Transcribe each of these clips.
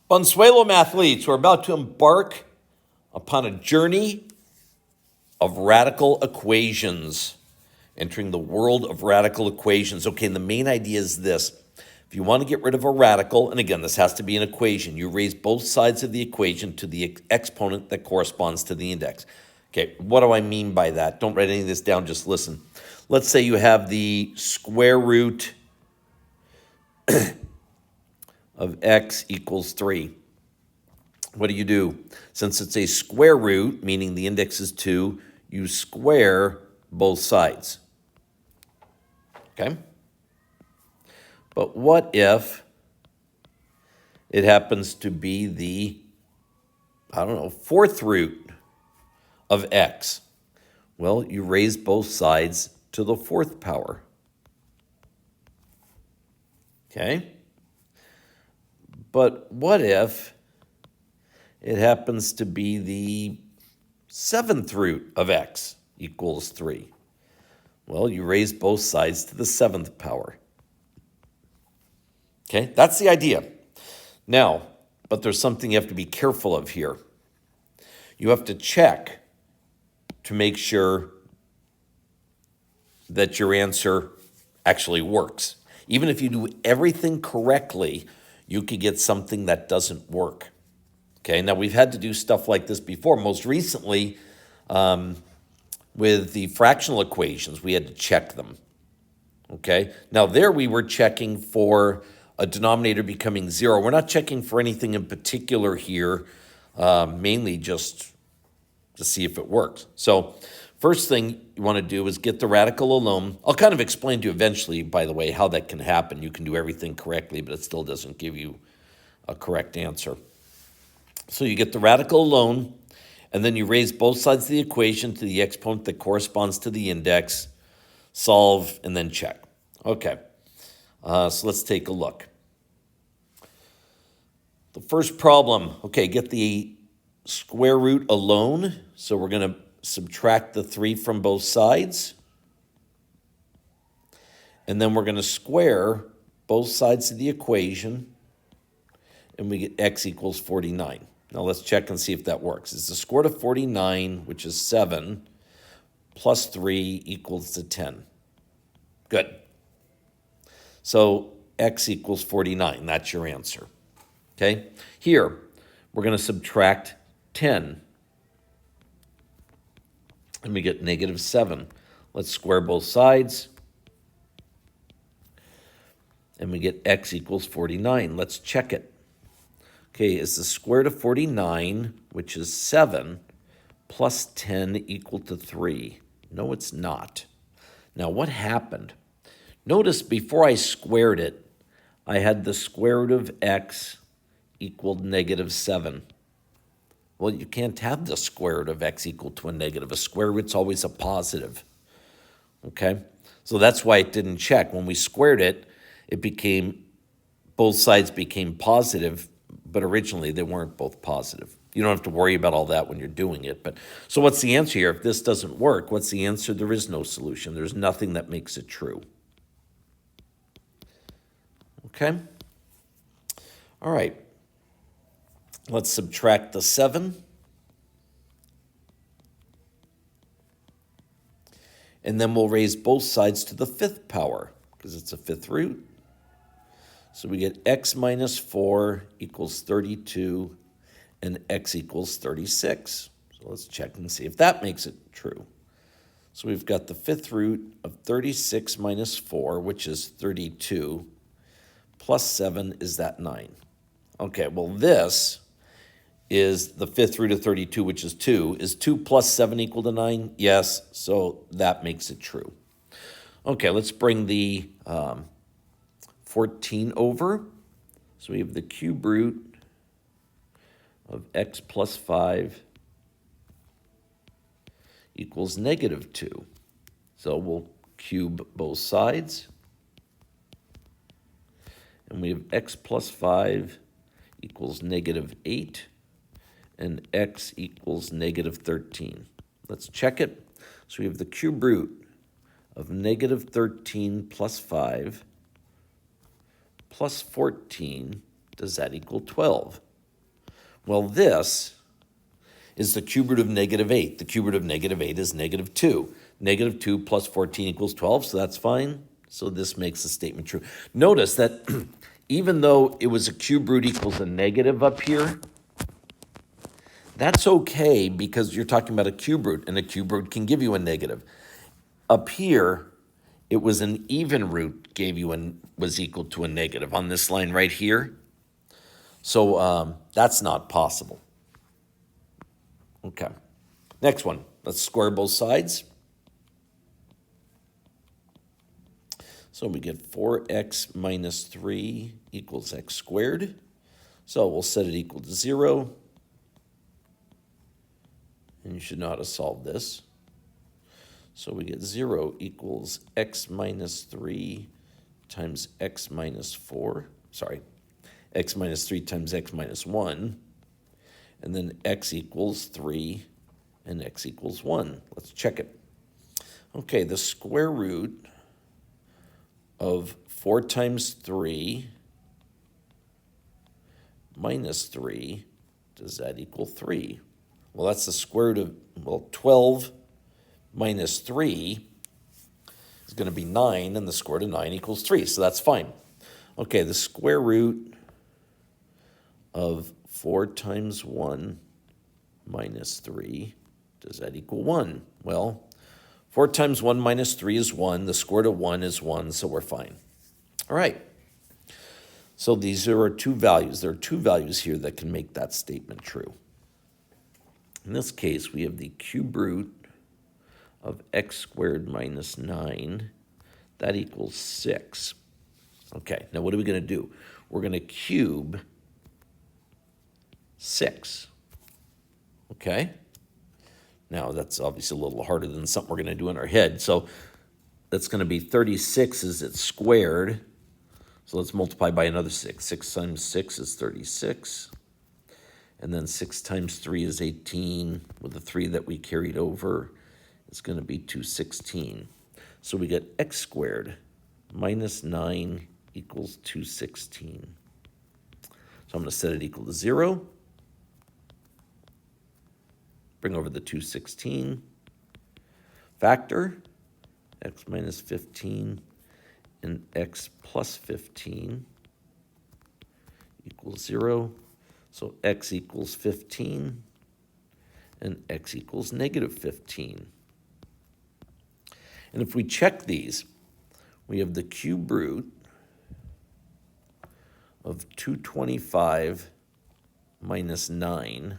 Bonsuelo mathletes, we're about to embark upon a journey of radical equations, entering the world of radical equations. Okay, and the main idea is this. If you want to get rid of a radical, and again, this has to be an equation, you raise both sides of the equation to the exponent that corresponds to the index. Okay, what do I mean by that? Don't write any of this down, just listen. Let's say you have the square root of x equals 3. What do? Since it's a square root, meaning the index is 2, you square both sides. Okay? But what if it happens to be the, fourth root of x? Well, you raise both sides to the fourth power. Okay? But what if it happens to be the seventh root of x equals 3? Well, you raise both sides to the seventh power. Okay, that's the idea. Now, but there's something you have to be careful of here. You have to check to make sure that your answer actually works. Even if you do everything correctly, you could get something that doesn't work. Okay, now we've had to do stuff like this before. Most recently, with the fractional equations, we had to check them. Okay, now there we were checking for a denominator becoming 0. We're not checking for anything in particular here, mainly just to see if it works. So first thing you want to do is get the radical alone. I'll kind of explain to you eventually, by the way, how that can happen. You can do everything correctly, but it still doesn't give you a correct answer. So you get the radical alone, and then you raise both sides of the equation to the exponent that corresponds to the index, solve, and then check. Okay, so let's take a look. The first problem, okay, get the square root alone. So we're going to subtract the 3 from both sides. And then we're going to square both sides of the equation, and we get x equals 49. Now let's check and see if that works. It's the square root of 49, which is 7, plus 3 equals to 10. Good. So x equals 49. That's your answer. Okay? Here, we're going to subtract 10. And we get negative 7. Let's square both sides. And we get x equals 49. Let's check it. Okay, is the square root of 49, which is 7, plus 10 equal to 3? No, it's not. Now, what happened? Notice before I squared it, I had the square root of x equaled negative 7. Well, you can't have the square root of x equal to a negative. A square root's always a positive. Okay? So that's why it didn't check. When we squared it, both sides became positive, but originally they weren't both positive. You don't have to worry about all that when you're doing it. But so what's the answer here? If this doesn't work, what's the answer? There is no solution. There's nothing that makes it true. Okay? All right. Let's subtract the 7. And then we'll raise both sides to the 5th power, because it's a 5th root. So we get x minus 4 equals 32, and x equals 36. So let's check and see if that makes it true. So we've got the 5th root of 36 minus 4, which is 32, plus 7 is that 9. Okay, well this is the 5th root of 32, which is 2. Is 2 plus 7 equal to 9? Yes, so that makes it true. Okay, let's bring the 14 over. So we have the cube root of x plus 5 equals negative 2. So we'll cube both sides. And we have x plus 5 equals negative 8. And x equals negative 13. Let's check it. So we have the cube root of negative 13 plus 5 plus 14. Does that equal 12? Well, this is the cube root of negative 8. The cube root of negative 8 is negative 2. Negative 2 plus 14 equals 12, so that's fine. So this makes the statement true. Notice that even though it was a cube root equals a negative up here, that's okay because you're talking about a cube root, and a cube root can give you a negative. Up here, it was an even root was equal to a negative on this line right here. So that's not possible. Okay, next one. Let's square both sides. So we get 4x minus 3 equals x squared. So we'll set it equal to 0. And you should know how to solve this. So we get 0 equals x minus 3 times x minus 4. Sorry, x minus 3 times x minus 1. And then x equals 3 and x equals 1. Let's check it. Okay, the square root of 4 times 3 minus 3, does that equal 3? Well, that's the square root of, 12 minus 3 is going to be 9, and the square root of 9 equals 3, so that's fine. Okay, the square root of 4 times 1 minus 3, does that equal 1? Well, 4 times 1 minus 3 is 1. The square root of 1 is 1, so we're fine. All right. So these are our two values. There are two values here that can make that statement true. In this case, we have the cube root of x squared minus 9. That equals 6. Okay, now what are we going to do? We're going to cube 6. Okay? Now, that's obviously a little harder than something we're going to do in our head. So that's going to be 36 is it squared. So let's multiply by another 6. 6 times 6 is 36. And then 6 times 3 is 18. With the 3 that we carried over, it's going to be 216. So we get x squared minus 9 equals 216. So I'm going to set it equal to 0. Bring over the 216. Factor x minus 15 and x plus 15 equals 0. So x equals 15 and x equals negative 15. And if we check these, we have the cube root of 225 minus 9,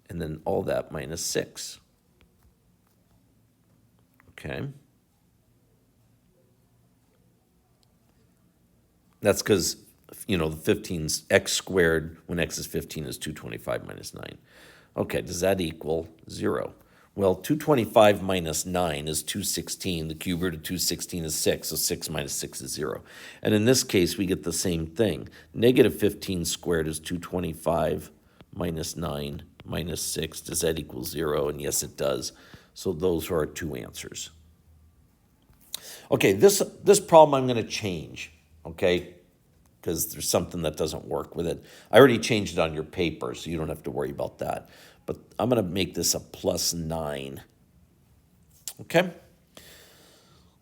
and then all that minus 6. Okay. That's because, the 15's x squared when x is 15 is 225 minus 9. Okay, does that equal 0? Well, 225 minus 9 is 216. The cube root of 216 is 6, so 6 minus 6 is 0. And in this case, we get the same thing. Negative 15 squared is 225 minus 9 minus 6. Does that equal 0? And yes, it does. So those are our two answers. Okay, this problem I'm going to change, okay, because there's something that doesn't work with it. I already changed it on your paper, so you don't have to worry about that. But I'm going to make this a plus 9. Okay?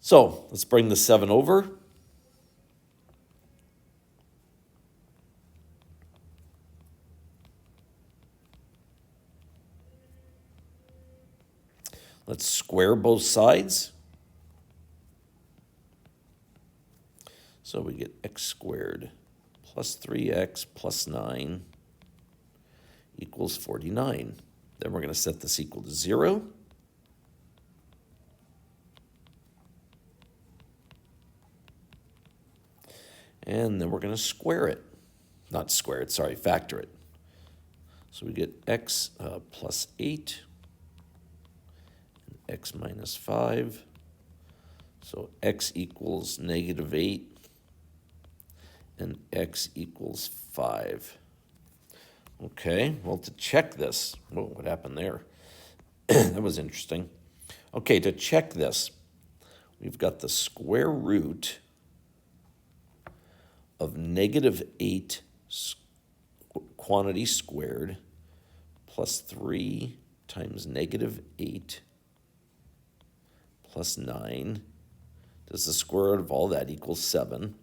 So let's bring the 7 over. Let's square both sides. So we get x squared plus 3x plus 9 equals 49. Then we're going to set this equal to 0. And then we're going to square it. Not square it, sorry, factor it. So we get x plus 8 and x minus 5. So x equals negative 8 and x equals 5. Okay, well, to check this, whoa, what happened there? That was interesting. Okay, to check this, we've got the square root of negative 8 quantity squared plus 3 times negative 8 plus 9. Does the square root of all that equals 7?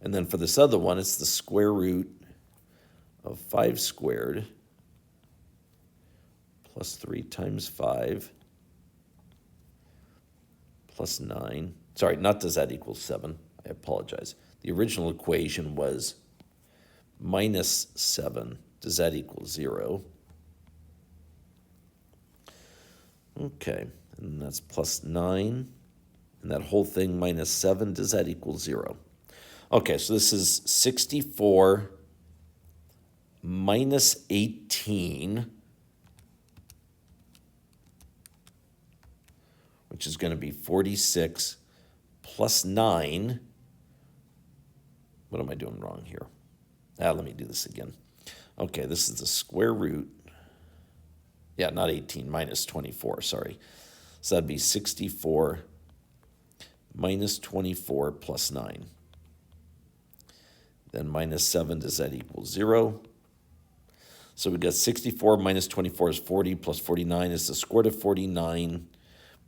And then for this other one, it's the square root of 5 squared plus 3 times 5 plus 9. Sorry, not does that equal 7. I apologize. The original equation was minus 7. Does that equal 0? Okay, and that's plus 9. And that whole thing minus 7, does that equal 0? Okay, so this is 64 minus 18, which is going to be 46 plus 9. What am I doing wrong here? Let me do this again. Okay, this is the square root. Yeah, not 18, minus 24, sorry. So that'd be 64 minus 24 plus 9. Then minus 7, does that equal 0? So we got 64 minus 24 is 40, plus 49 is the square root of 49,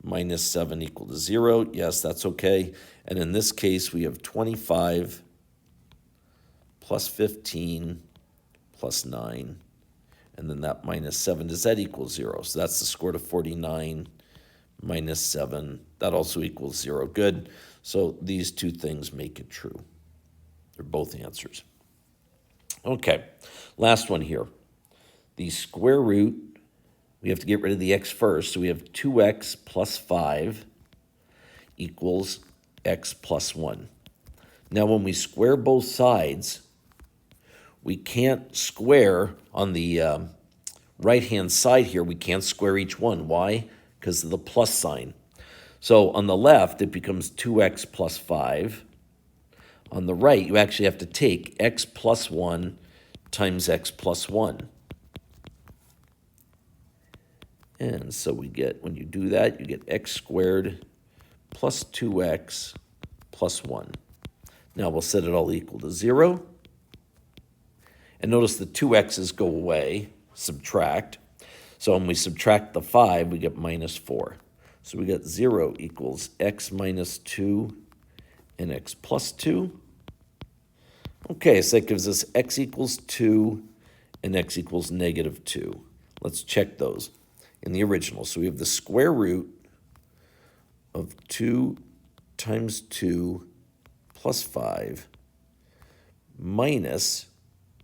minus 7 equal to 0. Yes, that's okay. And in this case, we have 25 plus 15 plus 9. And then that minus 7, does that equal 0? So that's the square root of 49 minus 7. That also equals 0. Good. So these two things make it true. They're both answers. Okay, last one here. The square root, we have to get rid of the x first. So we have 2x plus 5 equals x plus 1. Now when we square both sides, we can't square on the right-hand side here. We can't square each one. Why? Because of the plus sign. So on the left, it becomes 2x plus 5. On the right, you actually have to take x plus 1 times x plus 1. And so we get, when you do that, you get x squared plus 2x plus 1. Now we'll set it all equal to 0. And notice the 2x's go away, subtract. So when we subtract the 5, we get minus 4. So we get 0 equals x minus 2 and x plus 2. Okay, so that gives us x equals 2 and x equals negative 2. Let's check those in the original. So we have the square root of 2 times 2 plus 5 minus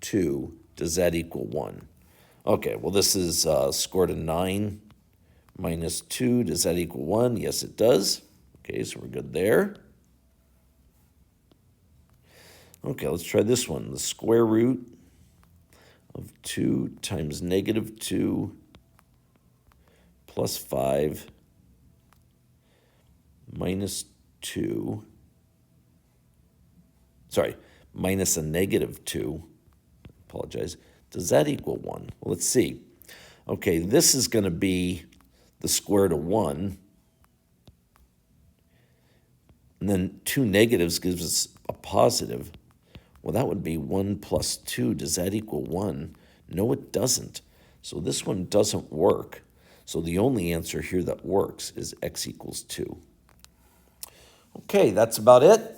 2. Does that equal 1? Okay, well, this is square root of 9 minus 2. Does that equal 1? Yes, it does. Okay, so we're good there. Okay, let's try this one. The square root of 2 times negative 2 plus 5 minus 2. Sorry, minus a negative 2. Apologize. Does that equal 1? Well, let's see. Okay, this is going to be the square root of 1. And then 2 negatives gives us a positive. Well, that would be 1 plus 2. Does that equal 1? No, it doesn't. So this one doesn't work. So the only answer here that works is x equals 2. Okay, that's about it.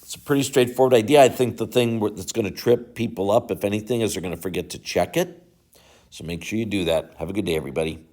It's a pretty straightforward idea. I think the thing that's going to trip people up, if anything, is they're going to forget to check it. So make sure you do that. Have a good day, everybody.